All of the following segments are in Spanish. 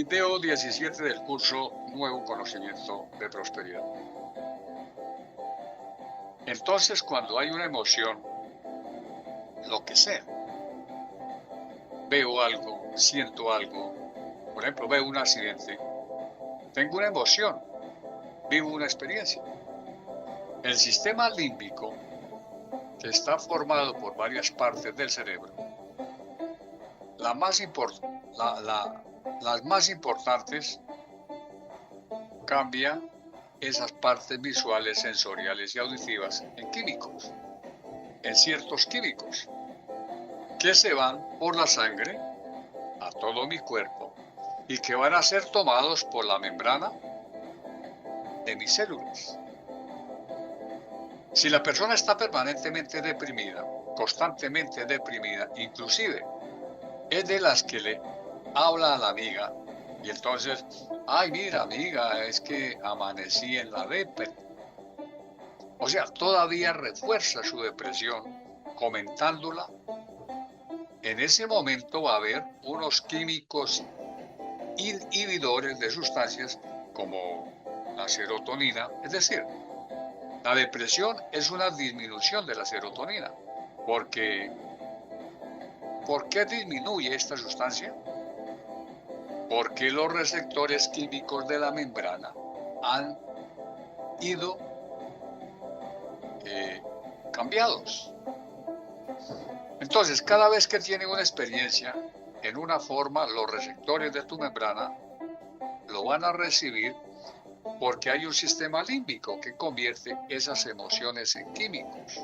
Video 17 del curso Nuevo Conocimiento de Prosperidad. Entonces, cuando hay una emoción, lo que sea, veo algo, siento algo, por ejemplo, veo un accidente, tengo una emoción, vivo una experiencia. El sistema límbico, que está formado por varias partes del cerebro, las más importantes, cambia esas partes visuales, sensoriales y auditivas en químicos, en ciertos químicos, que se van por la sangre a todo mi cuerpo y que van a ser tomados por la membrana de mis células. Si la persona está permanentemente deprimida, constantemente deprimida, inclusive es de las que le habla a la amiga y entonces, ay, mira, amiga, es que amanecí en la depresión. O sea, todavía refuerza su depresión comentándola. En ese momento va a haber unos químicos inhibidores de sustancias como la serotonina. Es decir, la depresión es una disminución de la serotonina. ¿Por qué disminuye esta sustancia? Porque los receptores químicos de la membrana han ido cambiados. Entonces, cada vez que tiene una experiencia en una forma, los receptores de tu membrana lo van a recibir porque hay un sistema límbico que convierte esas emociones en químicos.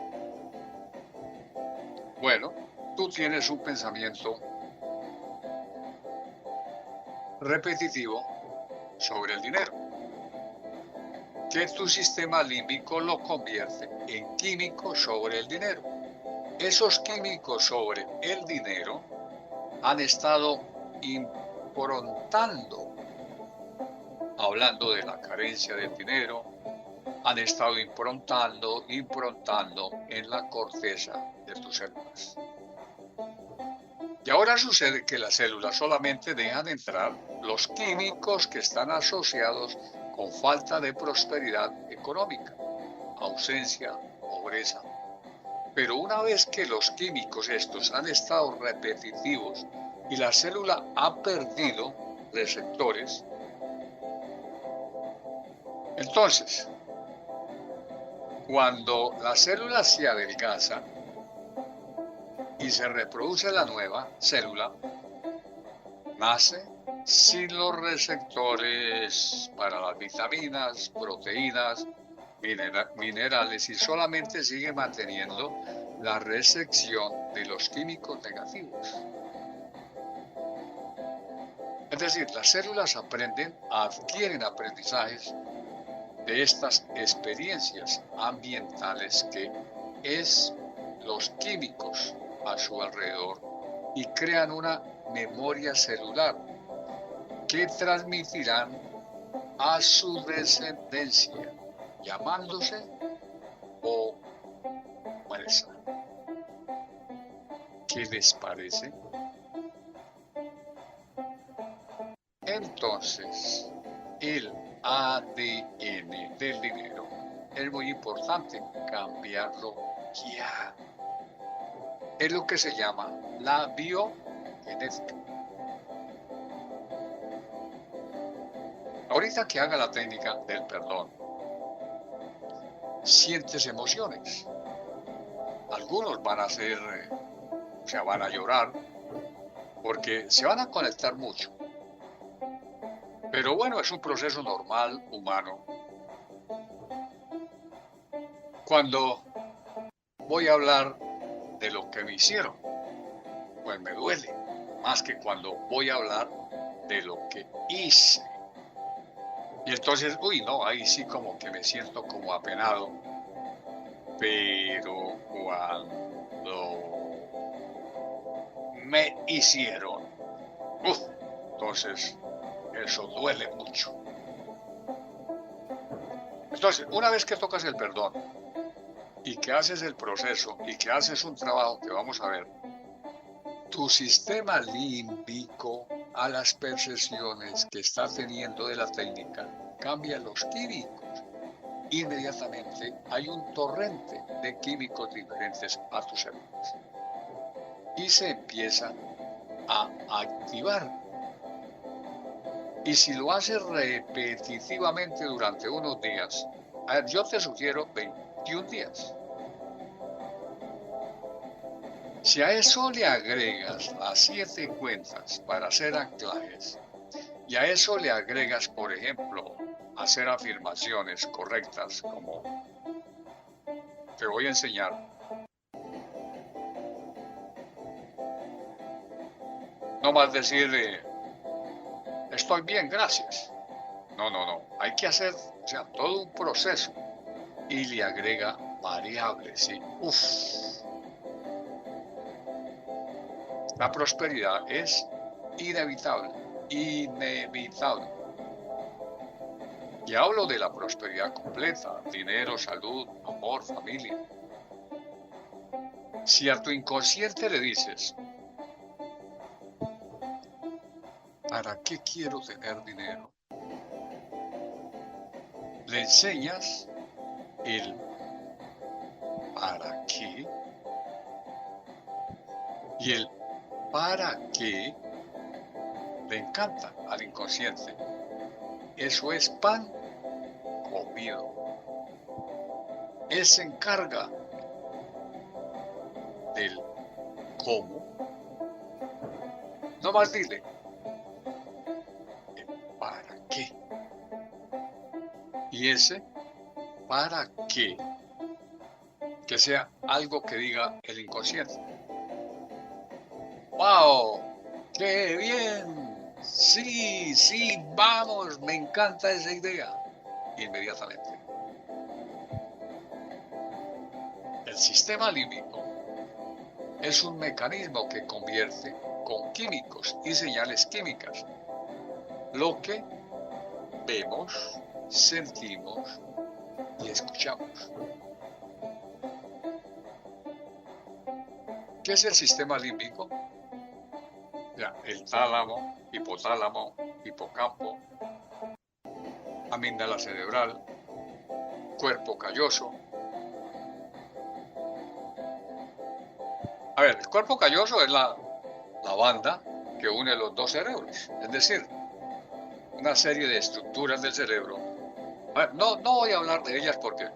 Bueno, tú tienes un pensamiento repetitivo sobre el dinero, que tu sistema límbico lo convierte en químicos sobre el dinero. Esos químicos sobre el dinero han estado improntando, hablando de la carencia del dinero, han estado improntando en la corteza de tus células. Y ahora sucede que las células solamente dejan entrar los químicos que están asociados con falta de prosperidad económica, ausencia, pobreza. Pero una vez que los químicos estos han estado repetitivos y la célula ha perdido receptores, entonces, cuando la célula se adelgaza y se reproduce la nueva célula, nace sin los receptores para las vitaminas, proteínas, minerales y solamente sigue manteniendo la recepción de los químicos negativos. Es decir, las células adquieren aprendizajes de estas experiencias ambientales que es los químicos a su alrededor y crean una memoria celular que transmitirán a su descendencia, llamándose pobreza. ¿Qué les parece? Entonces, el ADN del dinero es muy importante cambiarlo ya. Es lo que se llama la biogenética. Ahorita que haga la técnica del perdón, sientes emociones. Algunos van a van a llorar, porque se van a conectar mucho. Pero bueno, es un proceso normal, humano. Cuando voy a hablar de lo que me hicieron, pues me duele, más que cuando voy a hablar de lo que hice. Y entonces, ahí sí como que me siento como apenado. Pero cuando me hicieron, entonces eso duele mucho. Entonces, una vez que tocas el perdón y que haces el proceso y que haces un trabajo que vamos a ver, tu sistema límbico a las percepciones que está teniendo de la técnica, cambia los químicos. Inmediatamente hay un torrente de químicos diferentes a tus células y se empieza a activar. Y si lo haces repetitivamente durante unos días, a ver, yo te sugiero 21 días. Si a eso le agregas las 7 cuentas para hacer anclajes, y a eso le agregas, por ejemplo, hacer afirmaciones correctas, como te voy a enseñar. No más decir, estoy bien, gracias. No. Hay que hacer, o sea, todo un proceso. Y le agrega variables, ¿sí? La prosperidad es inevitable. Y hablo de la prosperidad completa: dinero, salud, amor, familia. Si a tu inconsciente le dices, ¿para qué quiero tener dinero?, le enseñas el para qué, y el para qué le encanta al inconsciente. Eso es pan comido. Él se encarga del cómo. No más dile el para qué. Y ese para qué, que sea algo que diga el inconsciente. ¡Wow! ¡Qué bien! Sí, vamos, me encanta esa idea. Inmediatamente. El sistema límbico es un mecanismo que convierte con químicos y señales químicas lo que vemos, sentimos y escuchamos. ¿Qué es el sistema límbico? Ya, el tálamo, hipotálamo, hipocampo, amígdala cerebral, cuerpo calloso. A ver, el cuerpo calloso es la banda que une los dos cerebros, es decir, una serie de estructuras del cerebro. A ver, no voy a hablar de ellas porque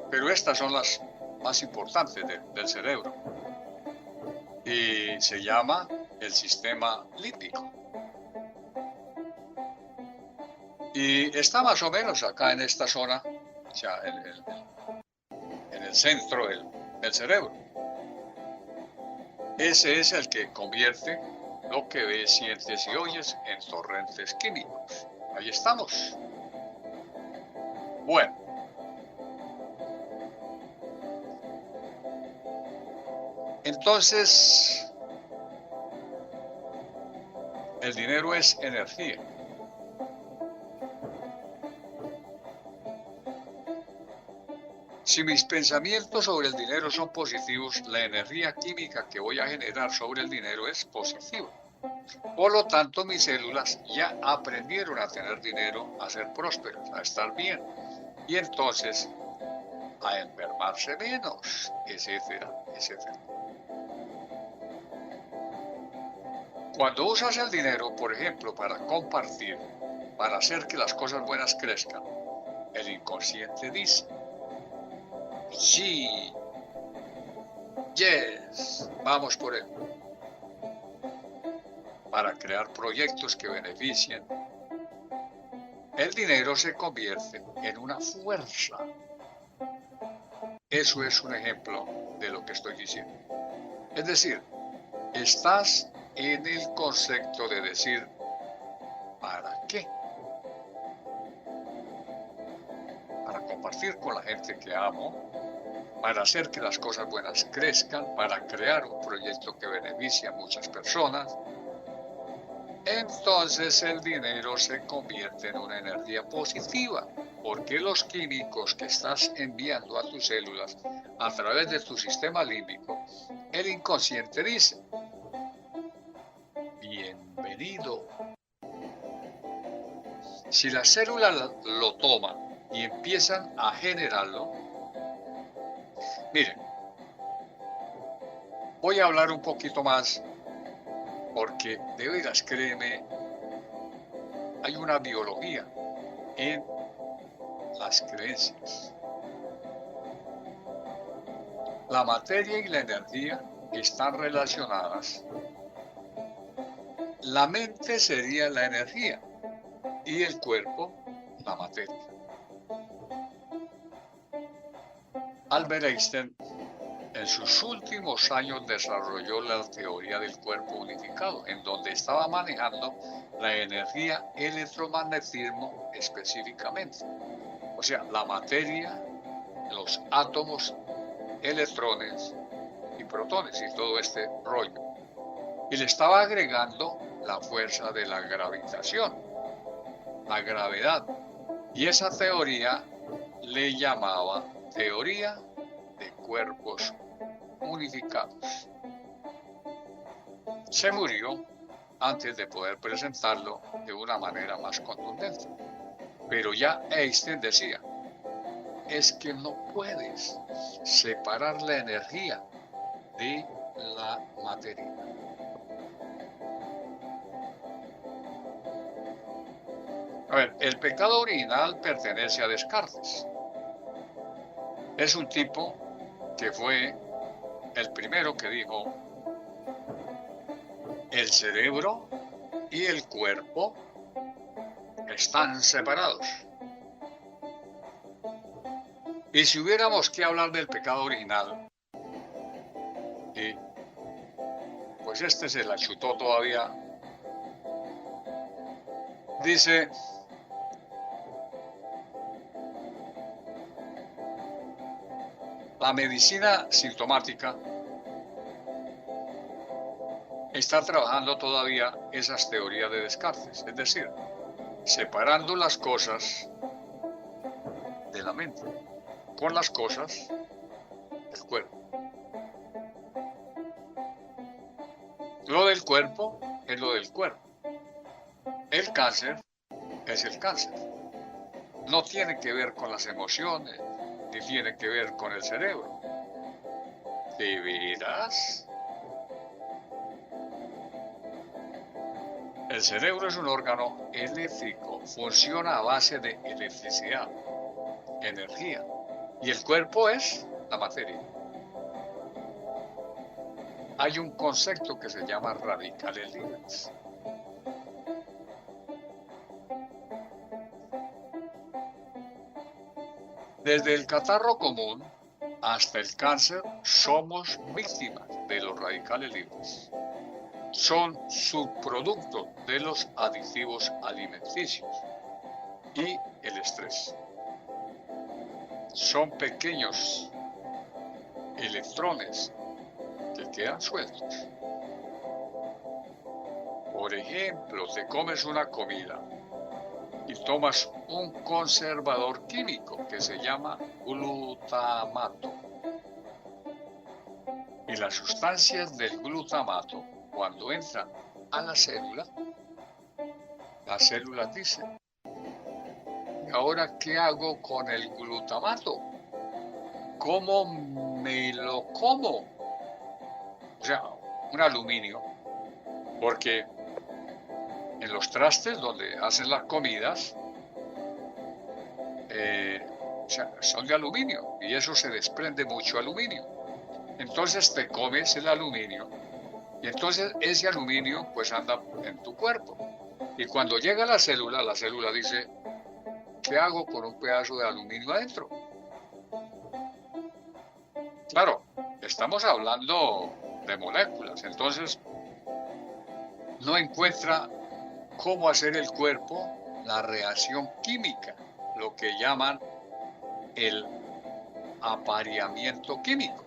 pero estas son las más importantes del cerebro, y se llama el sistema límbico, y está más o menos acá en esta zona, o sea, en el centro del cerebro. Ese es el que convierte lo que ves, sientes y oyes en torrentes químicos. Ahí estamos. Bueno, entonces, el dinero es energía. Si mis pensamientos sobre el dinero son positivos, la energía química que voy a generar sobre el dinero es positiva. Por lo tanto, mis células ya aprendieron a tener dinero, a ser prósperas, a estar bien, y entonces a enfermarse menos, etcétera, etcétera. Cuando usas el dinero, por ejemplo, para compartir, para hacer que las cosas buenas crezcan, el inconsciente dice, sí, yes, vamos por él. Para crear proyectos que beneficien, el dinero se convierte en una fuerza. Eso es un ejemplo de lo que estoy diciendo. Es decir, estás en el concepto de decir, ¿para qué? Para compartir con la gente que amo, para hacer que las cosas buenas crezcan, para crear un proyecto que beneficie a muchas personas. Entonces el dinero se convierte en una energía positiva, porque los químicos que estás enviando a tus células a través de tu sistema límbico el inconsciente dice, bienvenido. Si las células lo toman y empiezan a generarlo, miren, voy a hablar un poquito más porque de veras, créeme, hay una biología en las creencias. La materia y la energía están relacionadas. La mente sería la energía y el cuerpo la materia. Albert Einstein en sus últimos años desarrolló la teoría del cuerpo unificado, en donde estaba manejando la energía electromagnetismo específicamente. O sea, la materia, los átomos, electrones y protones y todo este rollo. Y le estaba agregando la fuerza de la gravitación, la gravedad. Y esa teoría le llamaba teoría de cuerpos unificados. Se murió antes de poder presentarlo de una manera más contundente. Pero ya Einstein decía, es que no puedes separar la energía de la materia. A ver, el pecado original pertenece a Descartes. Es un tipo que fue el primero que dijo, el cerebro y el cuerpo están separados. Y si hubiéramos que hablar del pecado original, pues este se la chutó todavía, dice, la medicina sintomática está trabajando todavía esas teorías de Descartes, es decir, separando las cosas de la mente con las cosas del cuerpo. Lo del cuerpo es lo del cuerpo. El cáncer es el cáncer. No tiene que ver con las emociones, ni tiene que ver con el cerebro. ¿De veras? El cerebro es un órgano eléctrico, funciona a base de electricidad, energía, y el cuerpo es la materia. Hay un concepto que se llama radicales libres. Desde el catarro común hasta el cáncer somos víctimas de los radicales libres. Son subproductos de los aditivos alimenticios y el estrés. Son pequeños electrones que quedan sueltos. Por ejemplo, te comes una comida y tomas un conservador químico que se llama glutamato. Y las sustancias del glutamato, cuando entran a la célula dice, ¿y ahora qué hago con el glutamato? ¿Cómo me lo como? O sea, un aluminio, porque en los trastes donde hacen las comidas son de aluminio y eso se desprende mucho aluminio. Entonces te comes el aluminio y entonces ese aluminio pues anda en tu cuerpo. Y cuando llega a la célula dice, ¿qué hago con un pedazo de aluminio adentro? Claro, estamos hablando de moléculas, entonces no encuentra cómo hacer el cuerpo la reacción química, lo que llaman el apareamiento químico.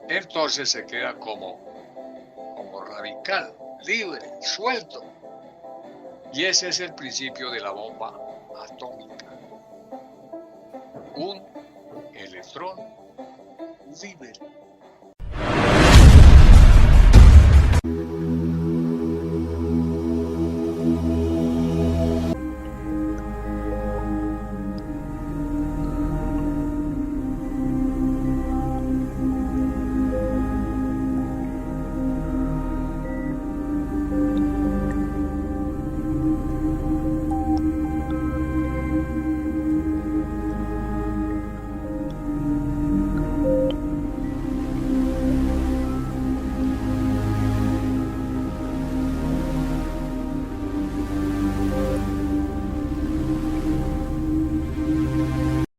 Entonces se queda como radical, libre, suelto. Y ese es el principio de la bomba atómica. Un electrón libre.